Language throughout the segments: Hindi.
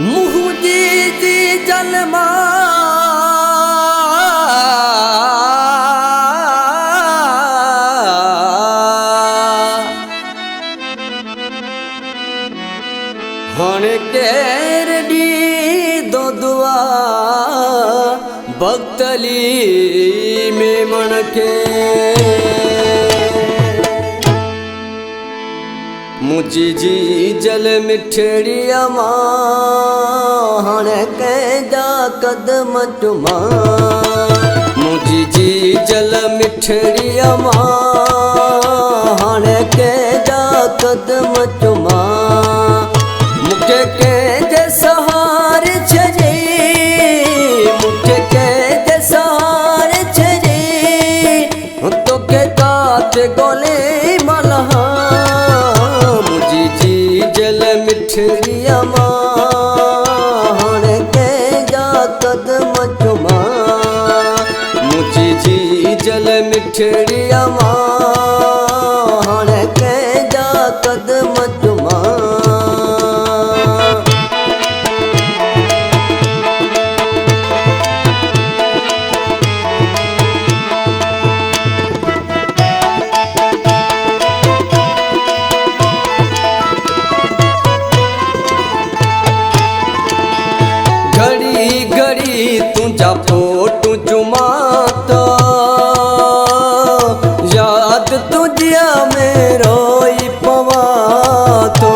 मुहुजी जी जलमा हण केरडी दो दुआ भक्तली में मनके मुझी जी जल मिठड़िया हण कैदा कदम चुमा मुझी जी जल मिठड़िया हण कैदा कदम चुमा मुझे कैदे सहारे छजे मुझे कैदे सहारे छजे तो के कात गोले मलहा जल मिठड़िया हण कैदा कदम चुमा मुझी जी जल मिठड़िया हण कैदा कदम चुमा तुझा फोटो जुमाता याद तुझिया में रोई पवातो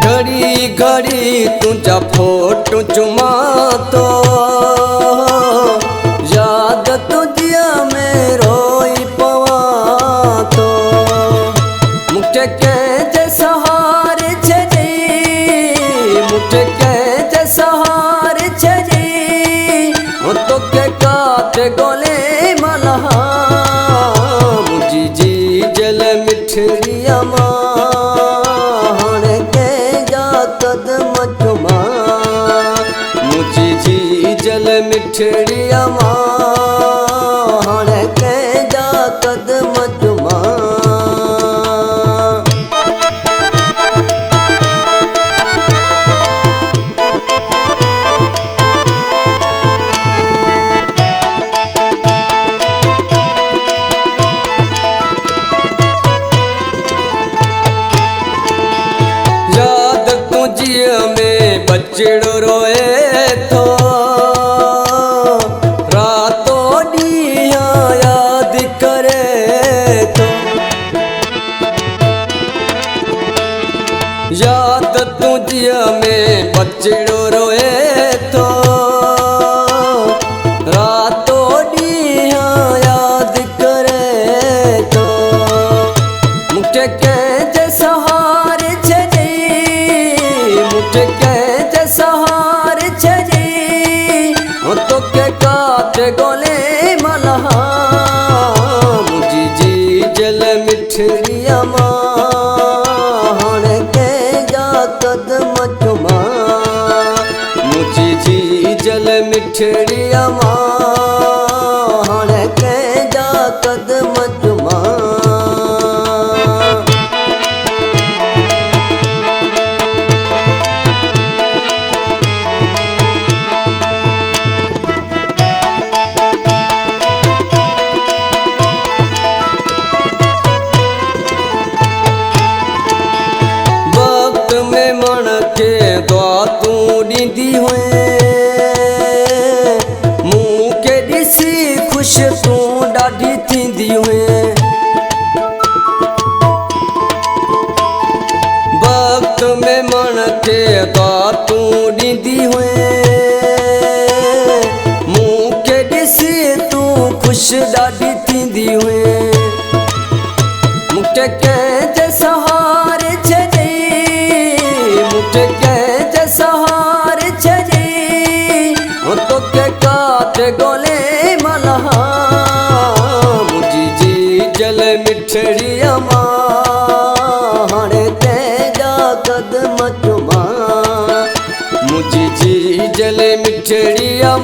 घड़ी घड़ी तुझा फोटो जुमातो याद तुझिया में रोई पवातो मुझे कैसे सहारे छजे मुझे कैसे सहारे छजे तो के काट गोले मलहा मुझी जी जल मिठड़िया हण कैदा कदम चुमा मुझी जी जल मिठड़िया हण कैदा कदम चुमा में बच्चड़ो रोए तो रातों दिया याद करे तो याद तुझिया में बच्चड़ो रोए तो रातों दिया याद करे तो मुझे कैसे सहारे छजे मुझे कैसे सहारे छजे तो के काट गोले मलहा मुझी जी जल मिठड़िया हण कैदा कदम चुमा मुझी जी जल मिठड़िया हण कैदा कदम चुमा तू ॾींदी हुए मूं के ॾिसी ख़ुशि तूं ॾाढी थींदी हुए वक़्त में मन खे दुआ तूं ॾींदी हुए मूं के ॾिसी तूं ख़ुशि ॾाढी थींदी हुए मूंखे कंहिंजे सहारे छॾे मूंखे कैसे सहारे छजे तो के काट गोले मलहा मुझी जी जल मिठड़िया हण कैदा कदम चुमा मुझी जी जल मिठड़िया